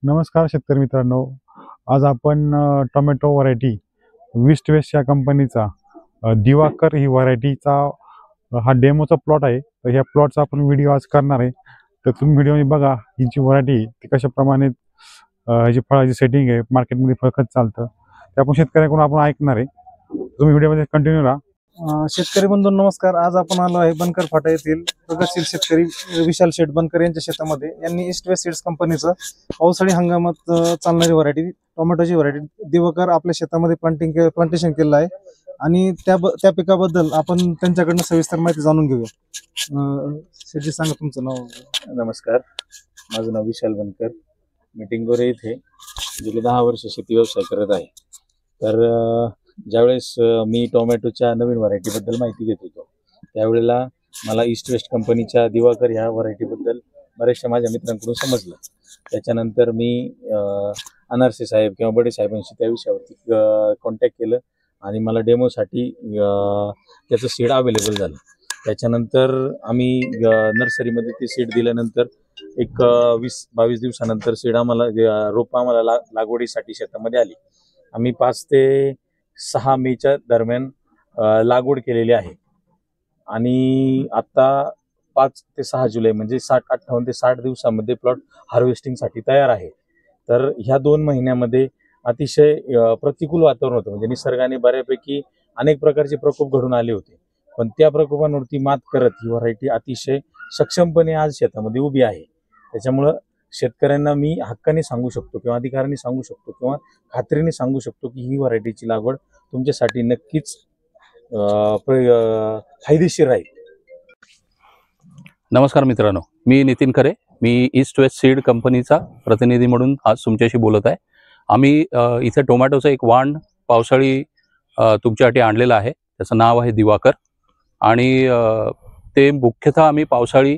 नमस्कार शेतकरी मित्रांनो, आज आपण टोमॅटो व्हरायटी ईस्ट वेस्ट या कंपनीचा दिवाकर ही व्हरायटीचा हा डेमोचा प्लॉट आहे। तर ह्या प्लॉटचा आपण व्हिडिओ आज करणार आहे। तर तुम्ही व्हिडिओ बघा, ही जी व्हरायटी ती कशाप्रमाणे ह्याची फळाची सेटिंग आहे, मार्केटमध्ये फळ कसं चालतं ते आपण शेतकऱ्याकडून आपण ऐकणार आहे। तुम्ही व्हिडिओमध्ये कंटिन्यू राहा। शेतकरी बंधू नमस्कार। आज आपण आलो आहे बनकर फाटा येथील प्रगतशील शेतकरी विशाल शेठ बनकर यांच्या शेतामध्ये। यांनी ईस्ट वेस्ट सीड्स कंपनीचं पावसाळी हंगामात चालणारी व्हरायटी टोमॅटोची व्हरायटी दिवाकर आपल्या शेतामध्ये प्लांटेशन केलं आहे आणि त्या पिकाबद्दल आपण त्यांच्याकडनं सविस्तर माहिती जाणून घेऊया। शेठजी सांगा तुमचं नाव। नमस्कार, माझं नाव विशाल बनकर, मी टिंगोरे इथे गेले 10 वर्ष शेती व्यवसाय करत आहे। तर ज्यावेळेस मी टोमॅटोच्या नवीन व्हरायटीबद्दल माहिती घेत होतो त्यावेळेला मला ईस्ट वेस्ट कंपनीच्या दिवाकर ह्या व्हरायटीबद्दल बऱ्याचशा माझ्या मित्रांकडून समजलं। त्याच्यानंतर मी अनारसे साहेब किंवा बडे साहेबांशी त्या विषयावरती कॉन्टॅक्ट केलं आणि मला डेमोसाठी त्याचं सीड अवेलेबल झालं। त्याच्यानंतर आम्ही नर्सरीमध्ये ते सीड दिल्यानंतर एक 20-22 दिवसानंतर सीड आम्हाला रोपं आम्हाला लागवडीसाठी शेतामध्ये आली। आम्ही 5 ते 6 मेच्या दरम्यान लागवड केलेली आहे आणि आता 5 ते 6 जुलै म्हणजे 58 ते 60 दिवसामध्ये प्लॉट हार्वेस्टिंगसाठी तयार आहे। तर ह्या 2 महिन्यामध्ये अतिशय प्रतिकूल वातावरण होतं, म्हणजे निसर्गाने बऱ्यापैकी अनेक प्रकारचे प्रकोप घडून आले होते, पण त्या प्रकोपांवरती मात करत ही व्हरायटी अतिशय सक्षमपणे आज शेतामध्ये उभी आहे। त्याच्यामुळं शेतकऱ्यांना मी हक्काने सांगू शकतो किंवा अधिकाऱ्यांनी सांगू शकतो किंवा खात्रीने सांगू शकतो की ही व्हरायटीची लागवड तुमच्यासाठी नक्कीच फायदेशीर राहील। नमस्कार मित्रांनो, मी नितीन खरे, मी ईस्ट वेस्ट सीड कंपनीचा प्रतिनिधी म्हणून आज तुमच्याशी बोलत आहे। आम्ही इथे टोमॅटोचं एक वाण पावसाळी तुमच्यासाठी आणलेलं आहे, त्याचं नाव आहे दिवाकर आणि ते मुख्यतः आम्ही पावसाळी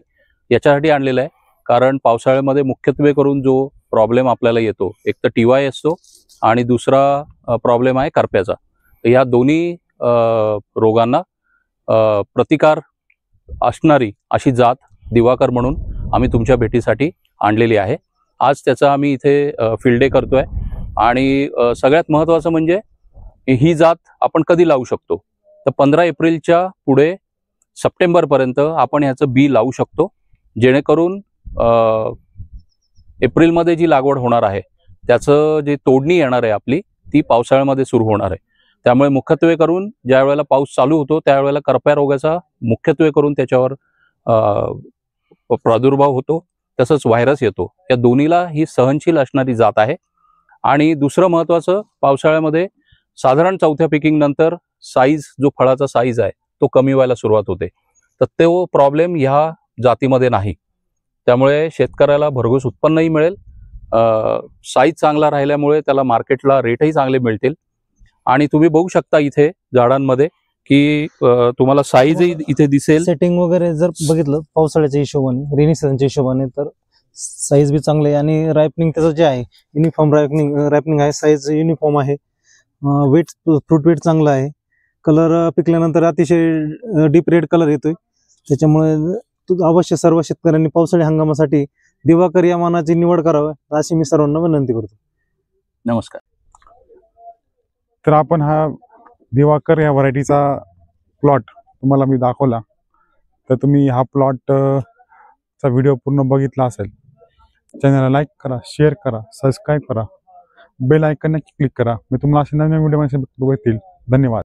याच्यासाठी आणलेलं आहे कारण पावसाळ्यामध्ये मुख्यत्वे करून जो प्रॉब्लेम आपल्याला येतो, एक तर टीवाय असतो आणि दुसरा प्रॉब्लेम आहे करप्याचा। तर या दोन्ही रोगांना प्रतिकार असणारी अशी जात दिवाकर म्हणून आम्ही तुमच्या भेटीसाठी आणलेली आहे। आज त्याचा आम्ही इथे फील्ड डे करतोय आणि सगळ्यात महत्त्वाचं म्हणजे ही जात आपण कधी लावू शकतो, तर 15 एप्रिलच्या पुढे सप्टेंबरपर्यंत आपण ह्याचं बी लावू शकतो, जेणेकरून एप्रिलमध्ये जी लागवड होणार आहे त्याचं जे तोडणी येणार आहे आपली ती पावसाळ्यामध्ये सुरू होणार आहे। त्यामुळे मुख्यत्वे करून ज्या वेळेला पाऊस चालू होतो त्यावेळेला करप्या रोगाचा मुख्यत्वे करून त्याच्यावर प्रादुर्भाव होतो, तसंच व्हायरस येतो। या दोन्हीला ही सहनशील असणारी जात आहे। आणि दुसरं महत्त्वाचं, पावसाळ्यामध्ये साधारण 4थ्या पिकिंग नंतर साईज, जो फळाचा साईज आहे तो कमी व्हायला सुरुवात होते, तर तो प्रॉब्लेम ह्या जातीमध्ये नाही। त्यामुळे शेतकऱ्याला भरघोस उत्पन्नही मिळेल, साईज चांगला राहिल्यामुळे त्याला मार्केटला रेटही चांगले मिळतील। आणि तुम्ही बघू शकता इथे झाडांमध्ये की तुम्हाला साईज इथे दिसेल। सेटिंग वगैरे जर बघितलं पावसाळ्याच्या हिशोबाने, रेनी सीझनच्या हिशोबाने, तर साईज बी चांगली आहे आणि रायपनिंग त्याचं जे आहे युनिफॉर्म रायपनिंग आहे, साईज युनिफॉर्म आहे, वेट फ्रूट वेट चांगला आहे, कलर पिकल्यानंतर अतिशय डीप रेड कलर येतोय। त्याच्यामुळे अवश्य सर्व शेतकऱ्यांनी पावसाळी हंगामासाठी दिवाकर या वाणाची निवड करावी अशी मी सर्वांना विनंती करतो। नमस्कार। तर आपण हा दिवाकर या व्हरायटीचा प्लॉट तुम्हाला मी दाखवला, तर तुम्ही हा प्लॉट चा व्हिडिओ पूर्ण बघितला असेल। चॅनलला लाईक करा, शेअर करा, सबस्क्राईब करा, बेल आयकॉन नक्की क्लिक करा। मी तुम्हाला असे नवीन व्हिडिओ बघतील। धन्यवाद।